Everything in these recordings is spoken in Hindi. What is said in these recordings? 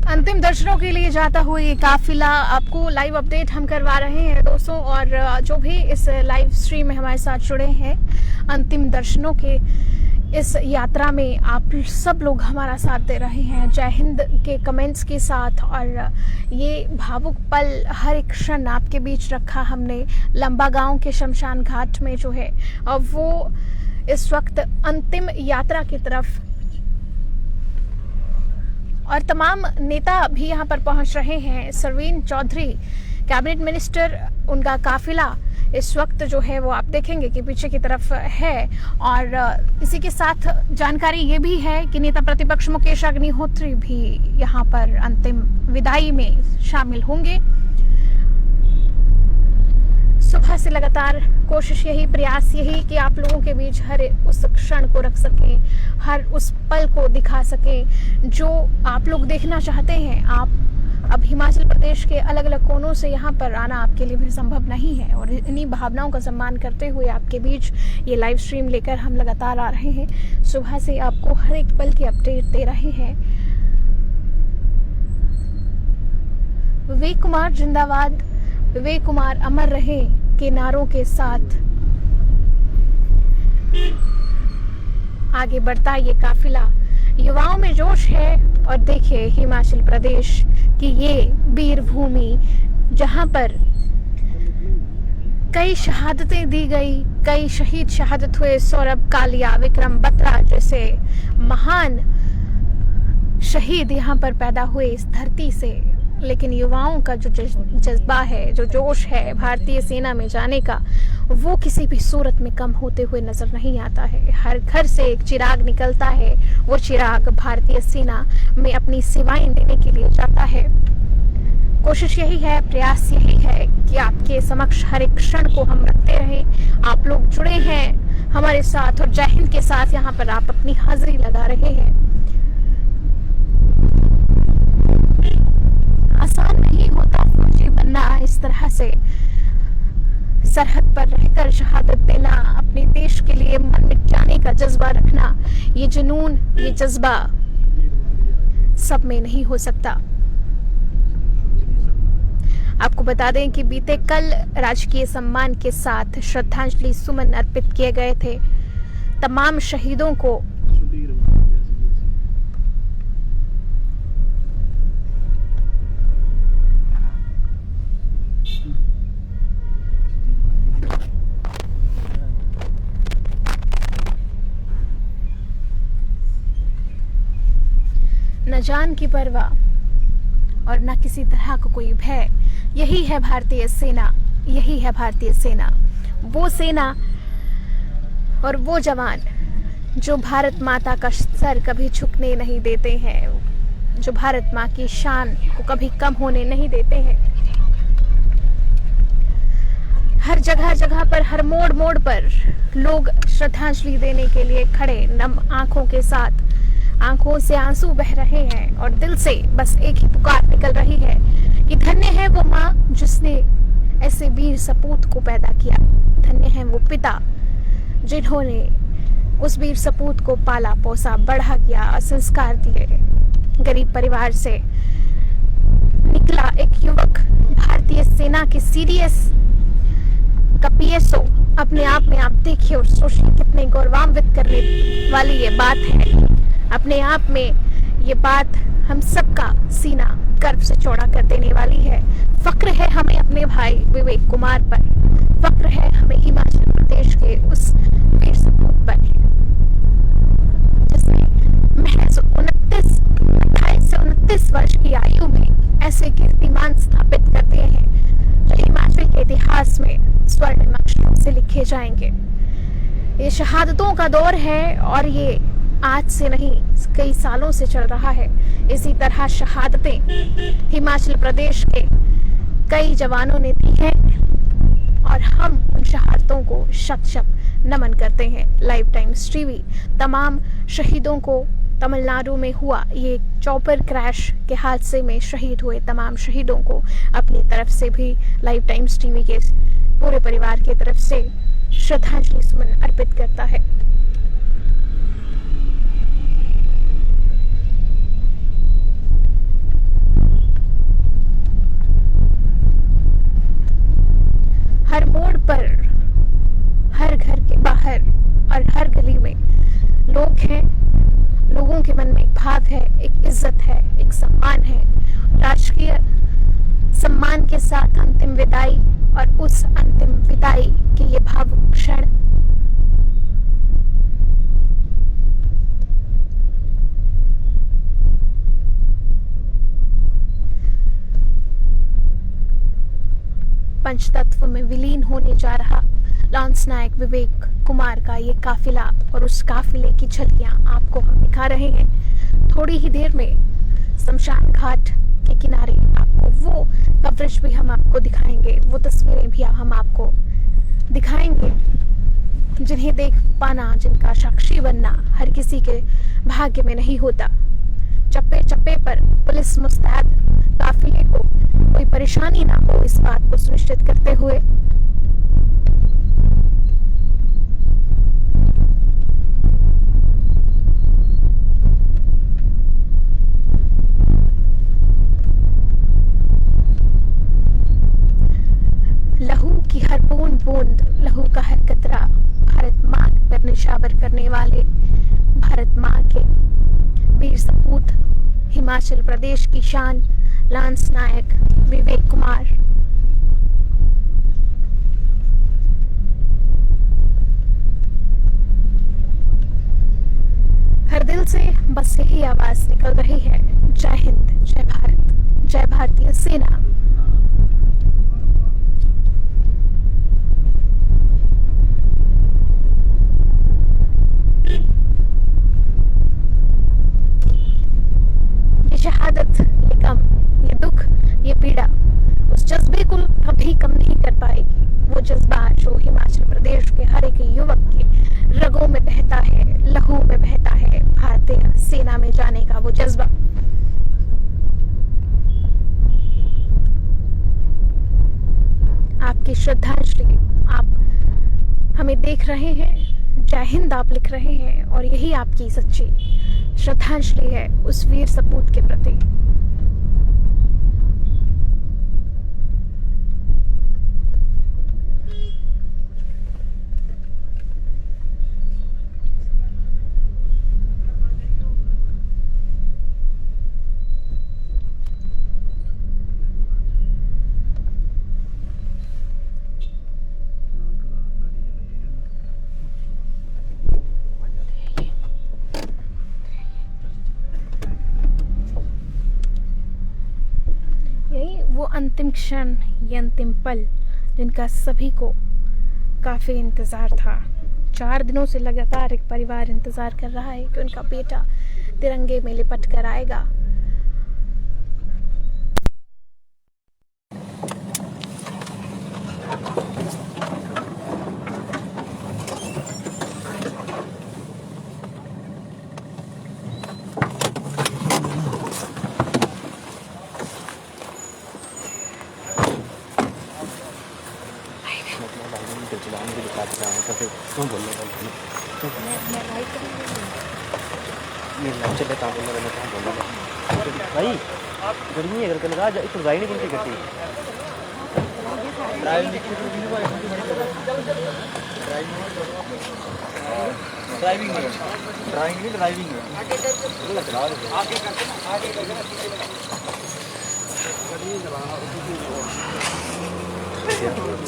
अंतिम दर्शनों के लिए जाता हुआ ये काफिला आपको लाइव अपडेट हम करवा रहे हैं दोस्तों। और जो भी इस लाइव स्ट्रीम में हमारे साथ जुड़े हैं अंतिम दर्शनों के इस यात्रा में, आप सब लोग हमारा साथ दे रहे हैं जय हिंद के कमेंट्स के साथ। और ये भावुक पल हर एक क्षण आपके बीच रखा हमने लंबा गांव के शमशान घाट में जो है, और वो इस वक्त अंतिम यात्रा की तरफ, और तमाम नेता भी यहाँ पर पहुंच रहे हैं। सरवीन चौधरी कैबिनेट मिनिस्टर, उनका काफिला इस वक्त जो है वो आप देखेंगे कि पीछे की तरफ है। और इसी के साथ जानकारी ये भी है कि नेता प्रतिपक्ष मुकेश अग्निहोत्री भी यहाँ पर अंतिम विदाई में शामिल होंगे। सुबह से लगातार कोशिश यही, प्रयास यही कि आप लोगों के बीच हर उस क्षण को रख सकें, हर उस पल को दिखा सकें जो आप लोग देखना चाहते हैं। आप अब हिमाचल प्रदेश के अलग अलग कोनों से यहाँ पर आना आपके लिए भी संभव नहीं है, और इन्हीं भावनाओं का सम्मान करते हुए आपके बीच ये लाइव स्ट्रीम लेकर हम लगातार आ रहे हैं। सुबह से आपको हर एक पल की अपडेट दे रहे हैं। विवेक कुमार जिंदाबाद, विवेक कुमार अमर रहे के नारों के साथ आगे बढ़ता ये काफिला। युवाओं में जोश है, और देखिए हिमाचल प्रदेश की ये वीर भूमि जहां पर कई शहादतें दी गई, कई शहीद शहादत हुए। सौरभ कालिया, विक्रम बत्रा जैसे महान शहीद यहाँ पर पैदा हुए इस धरती से। लेकिन युवाओं का जो जज्बा है, जो जोश है भारतीय सेना में जाने का, वो किसी भी सूरत में कम होते हुए नजर नहीं आता है। हर घर से एक चिराग निकलता है, वो चिराग भारतीय सेना में अपनी सेवाएं देने के लिए जाता है। कोशिश यही है, प्रयास यही है कि आपके समक्ष हर एक क्षण को हम रखते रहें। आप लोग जुड़े हैं हमारे साथ, और जय हिंद के साथ यहाँ पर आप अपनी हाजिरी लगा रहे हैं। आसान नहीं होता फौजी बनना, इस तरह से सरहद पर रहकर शहादत देना, अपने देश के लिए मन मिट जाने का जज्बा रखना, ये जुनून, ये जज्बा सब में नहीं हो सकता। आपको बता दें कि बीते कल राजकीय सम्मान के साथ श्रद्धांजलि सुमन अर्पित किए गए थे तमाम शहीदों को। न जान की परवाह और न किसी तरह का कोई भय, यही है भारतीय सेना, यही है भारतीय सेना। वो सेना और वो जवान जो भारत माता का सर कभी झुकने नहीं देते हैं, जो भारत माँ की शान को कभी कम होने नहीं देते हैं। हर जगह जगह पर, हर मोड़ मोड़ पर लोग श्रद्धांजलि देने के लिए खड़े, नम आंखों के साथ। आंखों से आंसू बह रहे हैं और दिल से बस एक ही पुकार निकल रही है कि धन्य है वो माँ जिसने ऐसे वीर सपूत को पैदा किया। धन्य है वो पिता जिन्होंने उस वीर सपूत को पाला पोसा, बढ़ा किया, संस्कार दिए। गरीब परिवार से निकला एक युवक भारतीय सेना के सीडीएस का पीएसओ। अपने आप में आप देखिए और सोचिए कितने गौरवान्वित करने वाली ये बात है। अपने आप में ये बात हम सबका सीना गर्व से चौड़ा कर देने वाली है। फक्र है हमें अपने भाई विवेक कुमार पर, फक्र है हमें हिमाचल प्रदेश के उस वीर सपूत पर जिसने महज 28 से 29 वर्ष की आयु में ऐसे कीर्तिमान स्थापित कर दिए हैं जो हिमाचल के इतिहास में स्वर्णिम अक्षरों से लिखे जाएंगे। ये शहादतों का दौर है और ये आज से नहीं कई सालों से चल रहा है। इसी तरह शहादतें हिमाचल प्रदेश के कई जवानों ने दी हैं और हम उन शहादतों को शत शत नमन करते हैं। लाइफ टाइम्स टीवी तमाम शहीदों को, तमिलनाडु में हुआ ये चॉपर क्रैश के हादसे में शहीद हुए तमाम शहीदों को अपनी तरफ से भी लाइफ टाइम्स टीवी के पूरे परिवार की तरफ से श्रद्धांजलि सुमन अर्पित करता है। के मन में एक भाव है, एक इज्जत है, एक सम्मान है, राजकीय सम्मान के साथ अंतिम विदाई। और उस अंतिम विदाई के ये भावुक क्षण पंचतत्व में विलीन होने जा रहा लांस नायक विवेक कुमार का ये काफिला और उस काफिले की झलकियां आपको हम दिखा रहे हैं। थोड़ी ही देर में शमशान घाट के किनारे आपको वो कवरेज भी हम आपको दिखाएंगे, वो तस्वीरें भी हम आपको दिखाएंगे जिन्हें देख पाना, जिनका साक्षी बनना हर किसी के भाग्य में नहीं होता। चप्पे चप्पे पर पुलिस मुस्तैद काफिले को कोई परेशानी ना हो, इस बात को सुनिश्चित करते हुए लहू की हर बूंद बूंद, लहू का हर कतरा भारत माँ पर निशावर करने वाले भारत माँ के वीर सपूत हिमाचल प्रदेश की शान लांस नायक विवेक कुमार। हर दिल से बस यही आवाज निकल रही है, जय हिंद, जय भारत, जय भारतीय सेना। शहादत, ये गम, ये दुख, ये पीड़ा उस जज्बे को कभी कम नहीं कर पाएगी। वो जज्बा जो हिमाचल प्रदेश के हर एक युवक के रगों में बहता है, लहू में बहता है, भारतीय सेना में जाने का वो जज्बा। आपकी श्रद्धांजलि आप हमें देख रहे हैं, जय हिंद आप लिख रहे हैं और यही आपकी सच्ची श्रद्धांजलि है उस वीर सपूत के प्रति। वो अंतिम क्षण, ये अंतिम पल जिनका सभी को काफी इंतजार था। 4 दिनों से लगातार एक परिवार इंतजार कर रहा है कि उनका बेटा तिरंगे में लिपट कर आएगा। भाई गर्मी है करके लगा इस राई नहीं बनती करती ड्राइविंग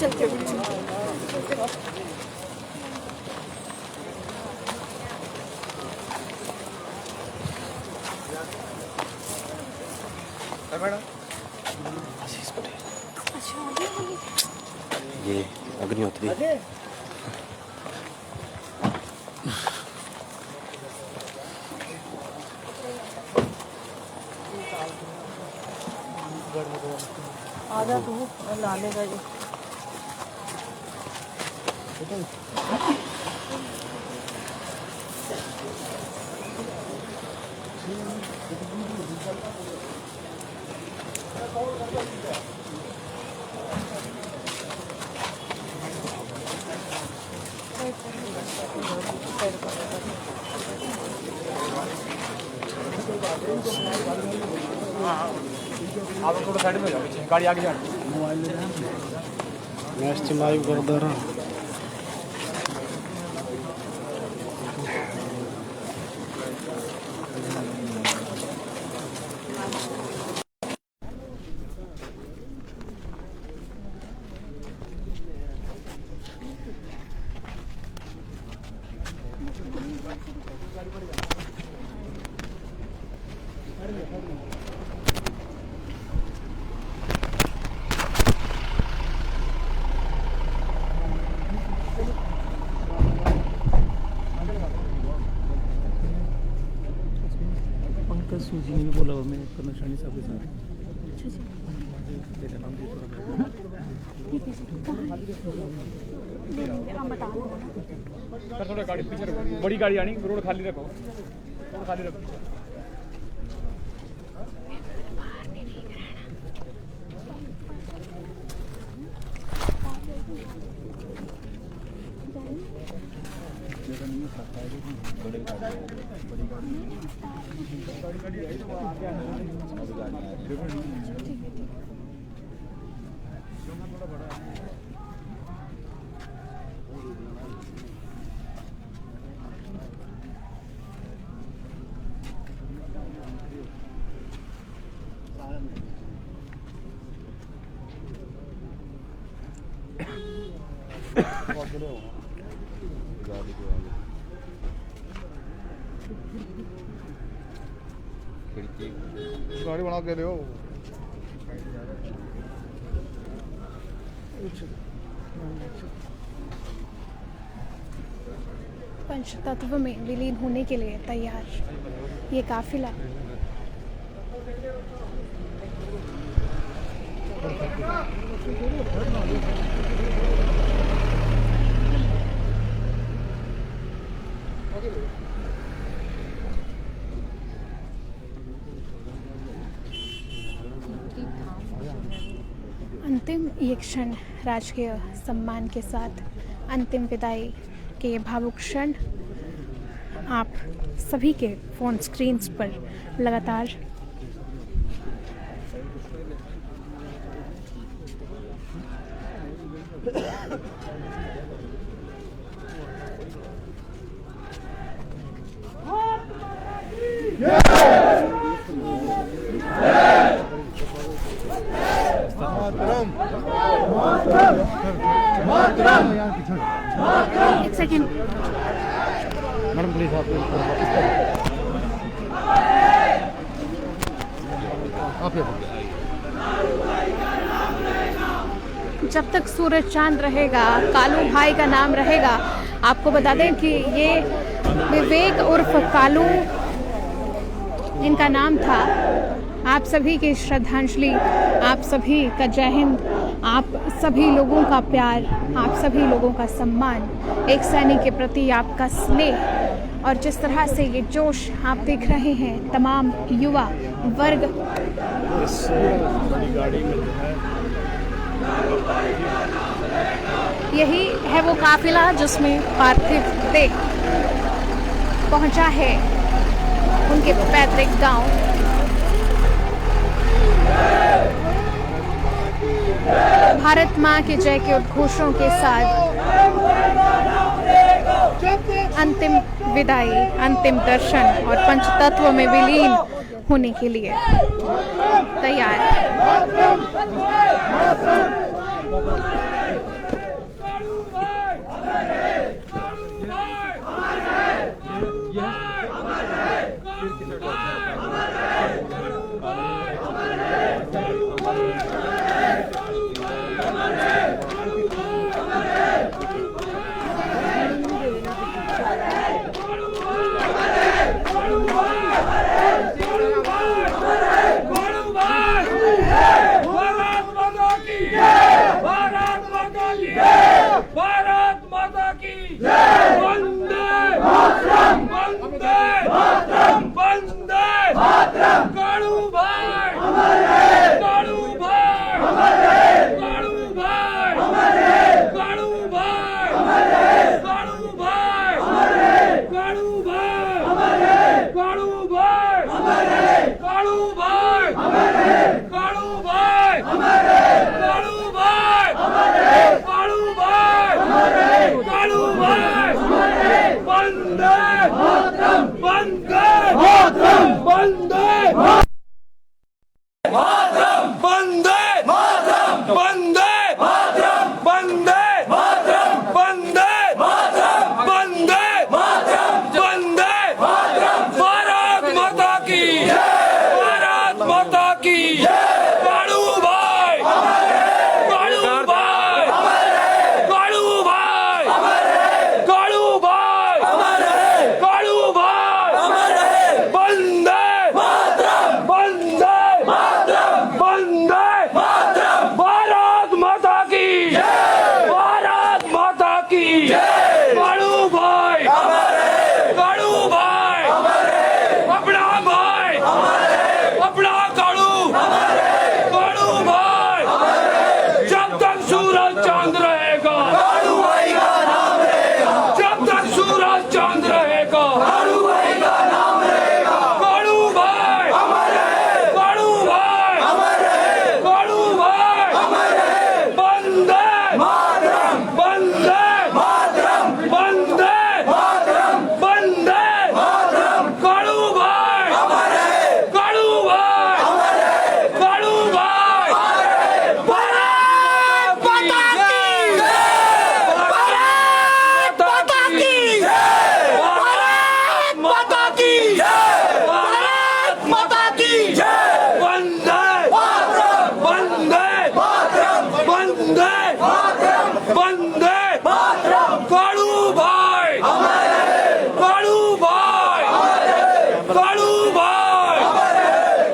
चलते आशीष पटेल। ये अग्निहोत्री। आजा तू लाने का जी आप थोड़ा साइड में जाओ, गाड़ी आगे जाओ। मैच लाइव कर दे रहा। पंकज सूजी ने भी बोला हुआ मैं कर्नशानी साहब के साथ मेरा नाम भी सर थोड़ा गाड़ी पीछे रखो, बड़ी गाड़ी आनी, रोड खाली रखो, रोड खाली रखो। गाड़ी बना के लियो। पंचतत्व में विलीन होने के लिए तैयार ये काफिला अंतिम ये क्षण राजकीय सम्मान के साथ अंतिम विदाई के ये भावुक क्षण आप सभी के फोन स्क्रीन्स पर लगातार एक सेकेंड मैडम प्लीज आप जब तक सूरज चांद रहेगा कालू भाई का नाम रहेगा। आपको बता दें कि ये विवेक उर्फ कालू इनका नाम था। आप सभी की श्रद्धांजलि, आप सभी का जय हिंद, आप सभी लोगों का प्यार, आप सभी लोगों का सम्मान, एक सैनिक के प्रति आपका स्नेह और जिस तरह से ये जोश आप देख रहे हैं तमाम युवा वर्ग इस बड़ी गाड़ी में जो है यही है वो काफिला जिसमें पार्थिव देह पहुंचा है उनके पैतृक गांव। भारत मां के जय के उद्घोषों के साथ अंतिम विदाई, अंतिम दर्शन और पंचतत्व में विलीन होने के लिए तैयार।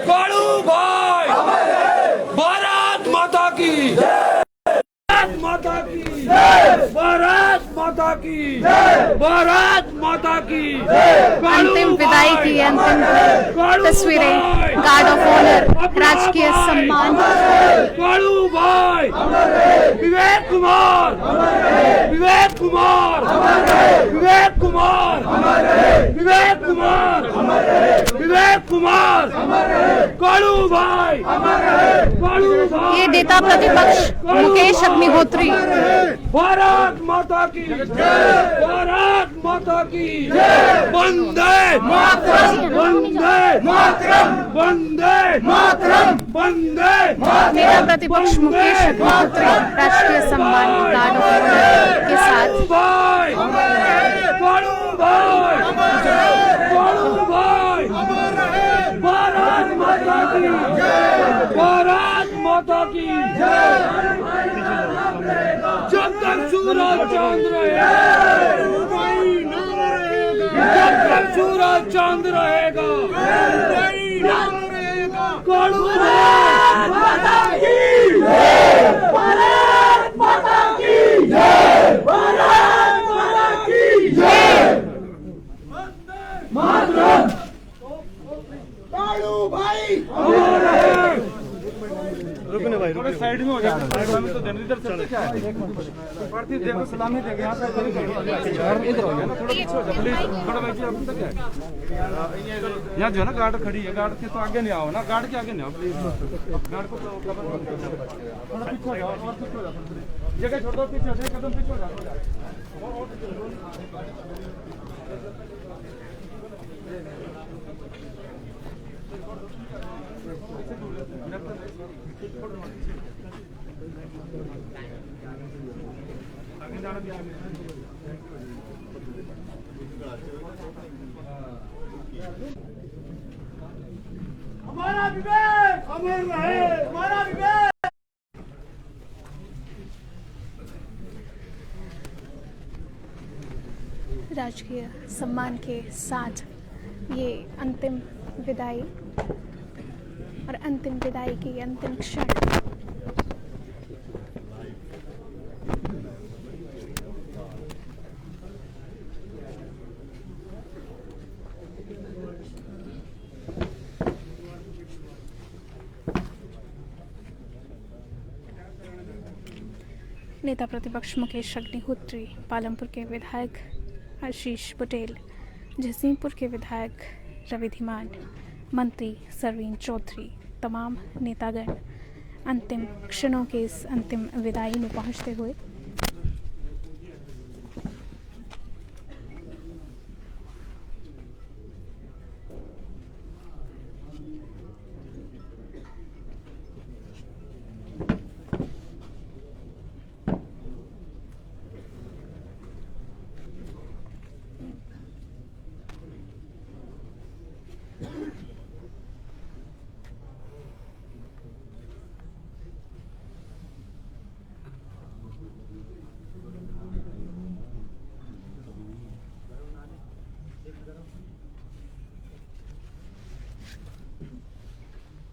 कालूभाई भारत माता की भारत माता की भारत माता की भारत माता की अंतिम विदाई की अंतिम तस्वीरें, गार्ड ऑफ ऑनर, राजकीय सम्मान। कालूभाई विवेक कुमार विवेक कुमार विवेक कुमार विवेक कुमार विवेक कुमार कालूभाई कालूभाई। ये नेता प्रतिपक्ष मुकेश अग्निहोत्री। भारत माता की भारत माता की वंदे मातरम वंदे मातरम वंदे मातरम वंदे नेता प्रतिपक्ष मुकेश अग्निहोत्री राष्ट्रीय सम्मान, गार्ड ऑफ ऑनर के साथ। कालूभाई कालूभाई कालूभाई भारत माता की भारत माता की जब तक सूरज चांद रहेगा जब तक सूरज चांद रहेगा कालूभाई माता की भारत माता की भारत माता की मातरम कालूभाई रुकने भाई रुकने साइड में हो जाए, साइड में तो जनरेटर चलते क्या है। पार्टी देखो सलामी देंगे यहाँ पे इधर हो गया ना, थोड़ा पीछे हो जाओ प्लीज, थोड़ा बैठिए। अब तक क्या है यहाँ जो है ना गार्ड खड़ी है, गार्ड के तो आगे नहीं आओ ना, गार्ड के आगे नहीं आओ प्लीज, गार्ड को कवर थोड़ा पीछे हो जाओ और पीछे हो जाओ, जगह छोड़ दो, पीछे हो जाए, कदम पीछे हो जाओ। हमारा विवेक अमर रहे, हमारा विवेक। राजकीय सम्मान के साथ ये अंतिम विदाई और अंतिम विदाई की अंतिम क्षण। नेता प्रतिपक्ष मुकेश अग्निहोत्री, पालमपुर के विधायक आशीष पटेल, जसीमपुर के विधायक रवि धीमान, मंत्री सरवीन चौधरी, तमाम नेतागण अंतिम क्षणों के इस अंतिम विदाई में पहुंचते हुए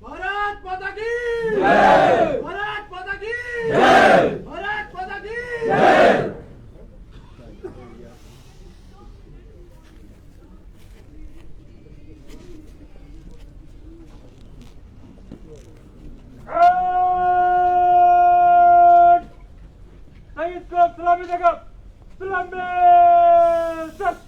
भारत माता की जय, भारत माता की जय, भारत माता की जय। इसको सलामी देगा, सलामी सर।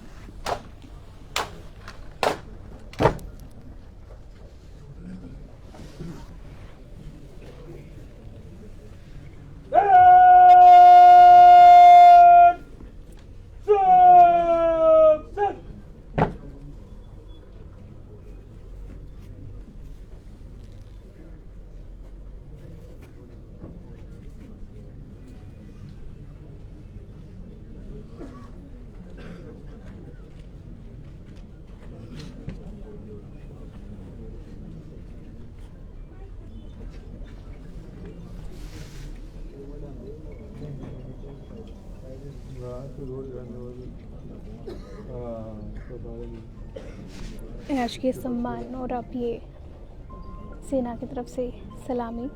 रोड जाने वाले हाँ तो राजकीय सम्मान और अब ये सेना की तरफ से सलामी।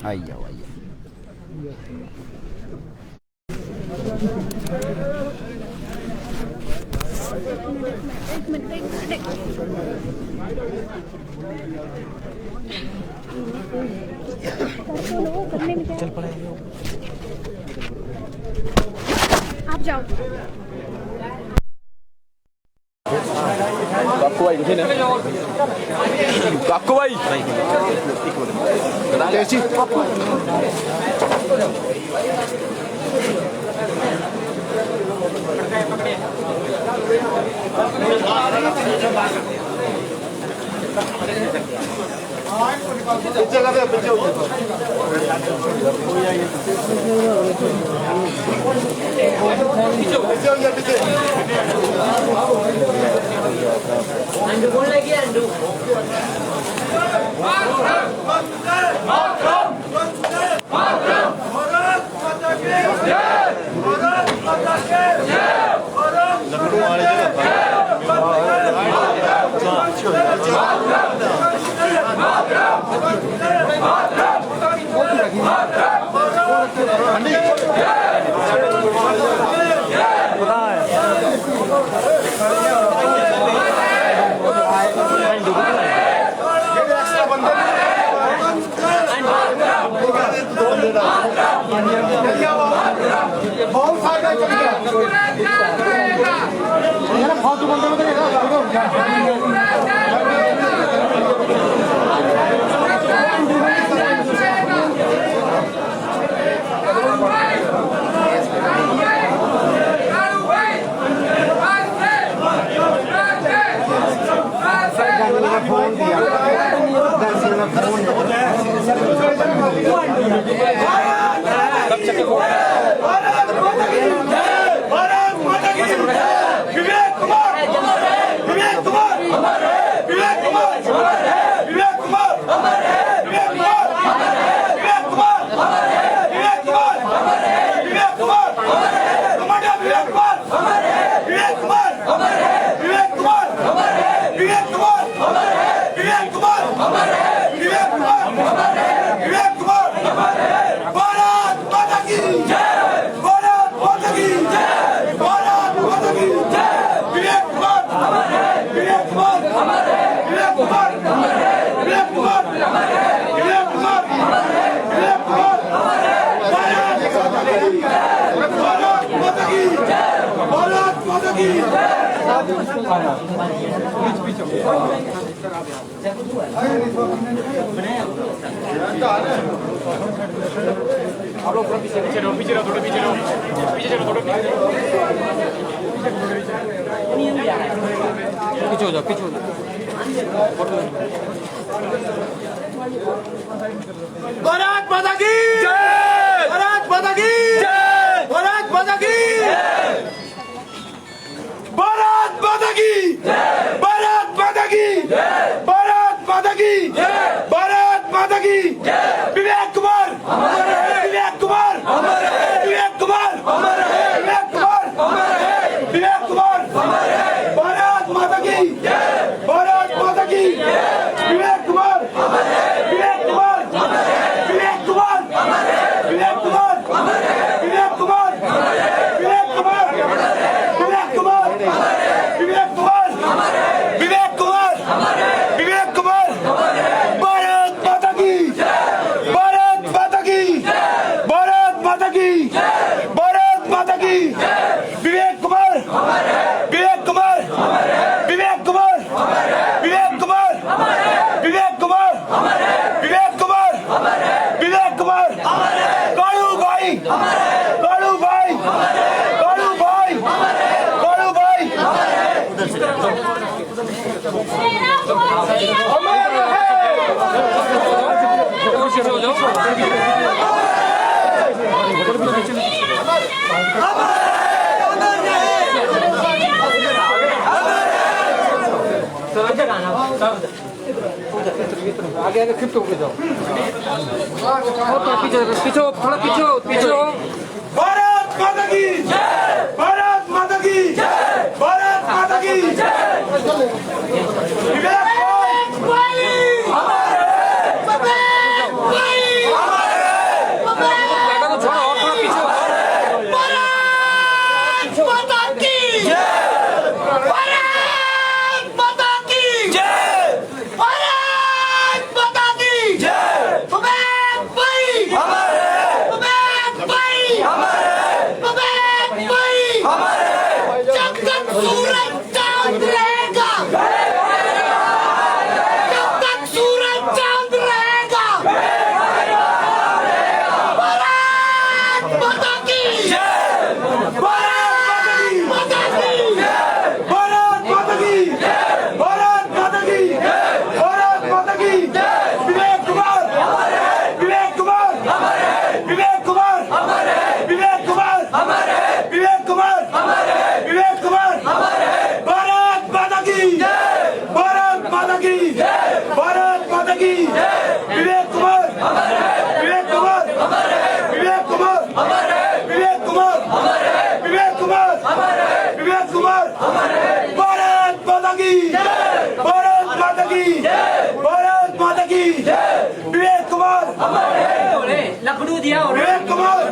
आई जाओ आई जाओ। एक मिनट करने में क्या? चल पड़ा आप जाओ। आपको भाई किसी ने आपको भाई कैसी जगह पे भारत माता की जय, भारत माता की जय, भारत माता की भारत माता की भारत माता की भारत माता की भारत माता की विवेक कुमार विवेक कुमार विवेक कुमार विवेक कुमार विवेक कुमार भारत माता की भारत माता की विवेक कुमार विवेक कुमार विवेक कुमार विवेक कुमार विवेक कुमार विवेक कुमार विवेक कुमार विवेक कुमार विवेक कुमार विवेक कुमार भारत माता की भारत माता की भारत माता की भारत माता की विवेक कुमार विवेक कुमार विवेक कुमार विवेक कुमार विवेक कुमार विवेक कुमार विवेक कुमार कालू भाई कालू भाई कालू भाई कालू भाई अमर रहे आगे आगे शिफ्ट होके जाओ पीछे पीछे थोड़ा पीछे पीछे भारत माता की भारत माता की भारत माता की विवेक भाई हमारे विवेक भाई हमारे छोड़ो और थोड़ा पीछे भारत माता की भारत माता की भारत माता की विवेक भाई हमारे विवेक भाई कुमार विवेक कुमार भारत माता की भारत माता की भारत माता की विवेक कुमार लखनऊ दिया विवेक कुमार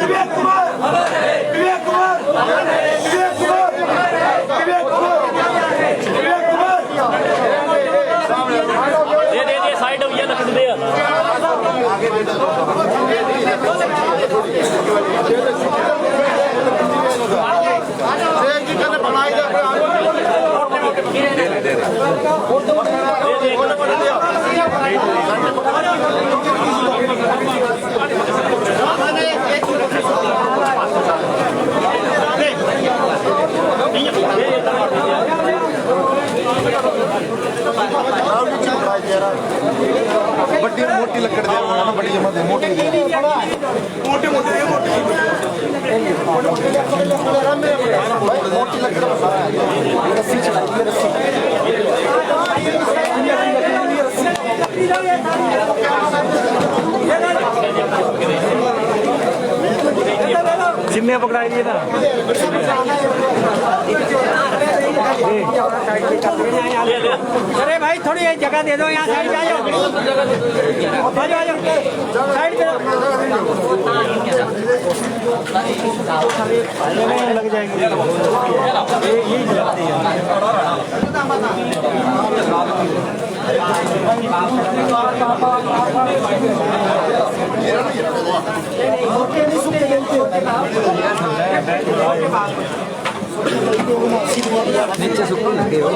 विवेक कुमार विवेक कुमार विवेक कुमार विवेक कुमार विवेक कुमार दे साइड हो गया लखनऊ दे बड़ी मोटी लकड़ दे ना बड़ी जमा दे मोटी दे मोटी मोटी मोटी लकड़ रस्सी चलाई रस्सी जिम्मे पकड़ाई दिए ना अरे भाई थोड़ी जगह दे दो यहाँ साइड आ जाओ साइड पे लग जाएंगे यही लगती है नीचे सुकून लगे हो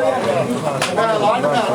लाइन में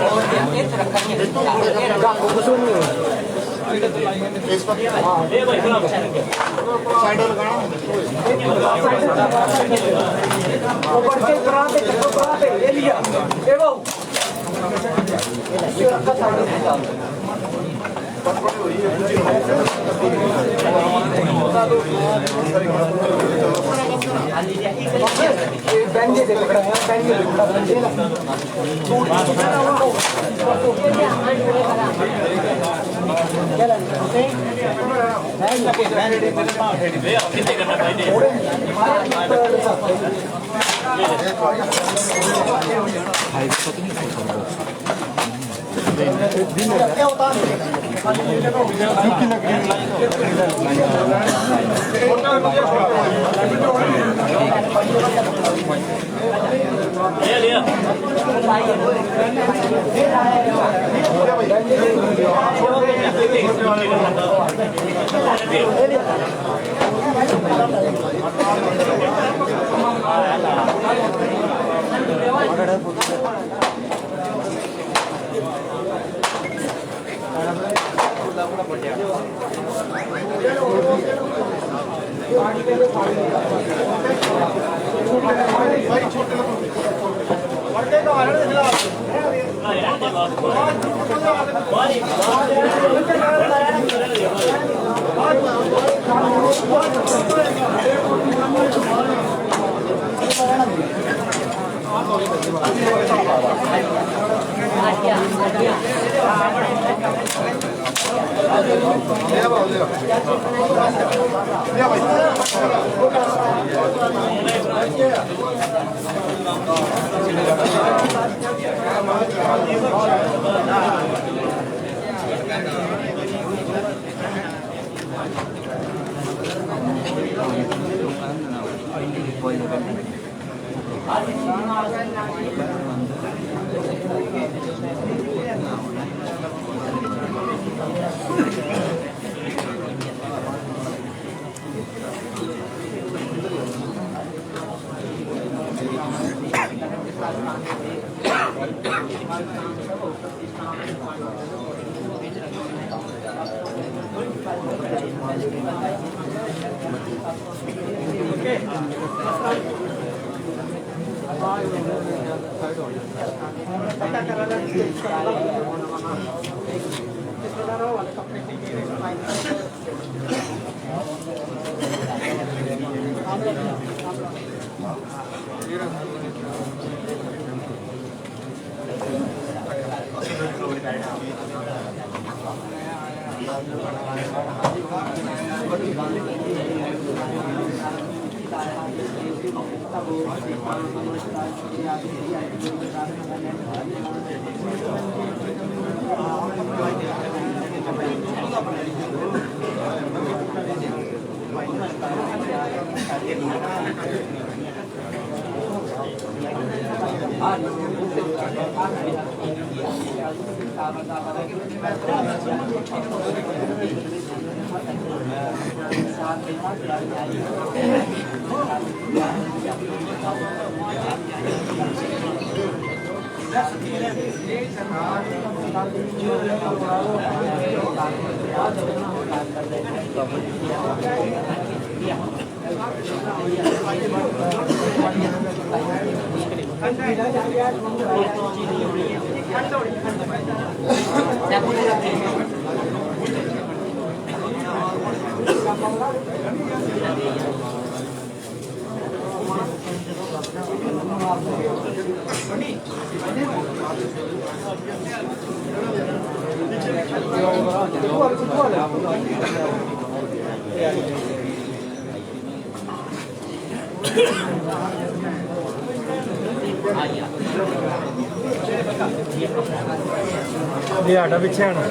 ये आटा पीछे आना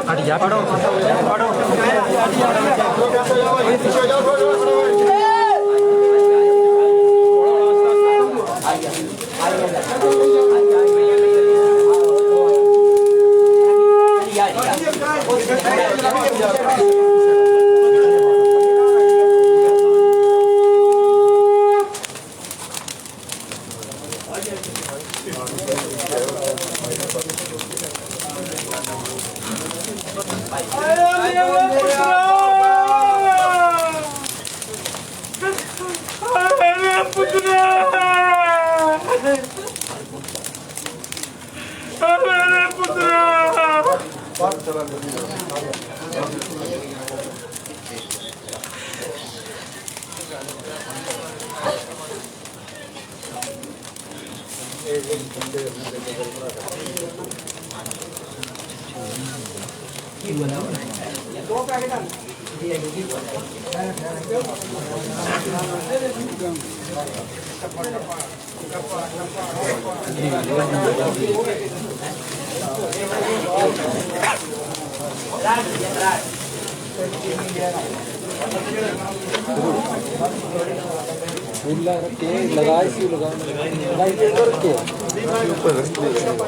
हटिया पढ़ो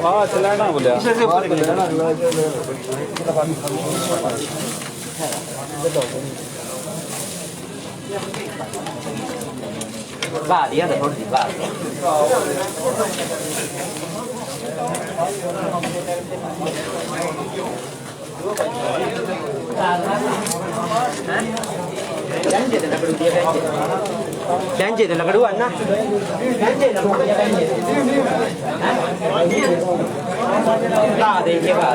हाँ चलाना बोलिया Va đi ăn thôi đi va. Janji dan kedua anak. Janji dan kedua janji. Lah deh je bah.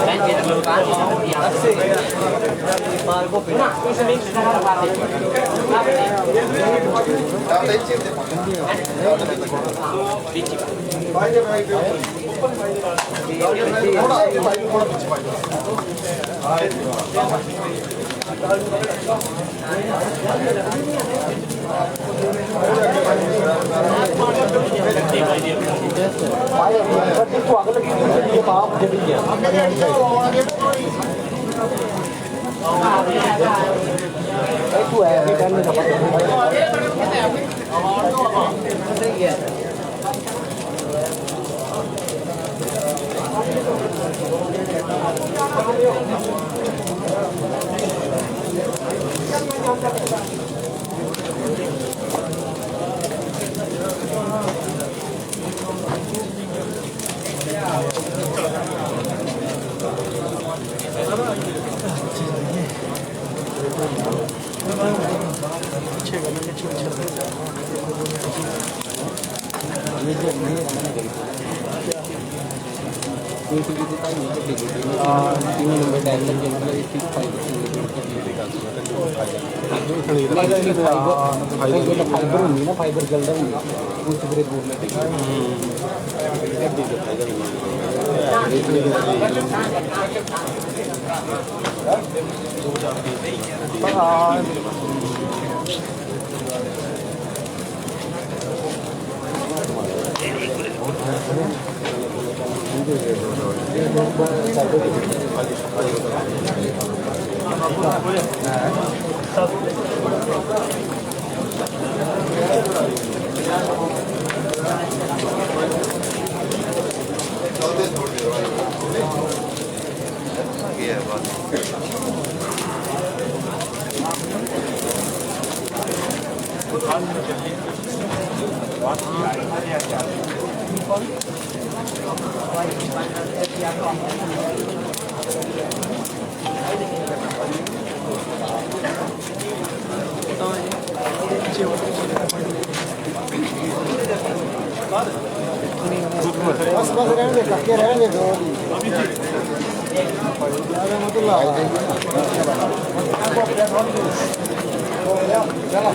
Janji dan kedua kan. Mal ko pina. Ismi sekarang apa? Fibre जल रहा है कुछ ब्रेक बोलने बस रहने दे रहने दो चला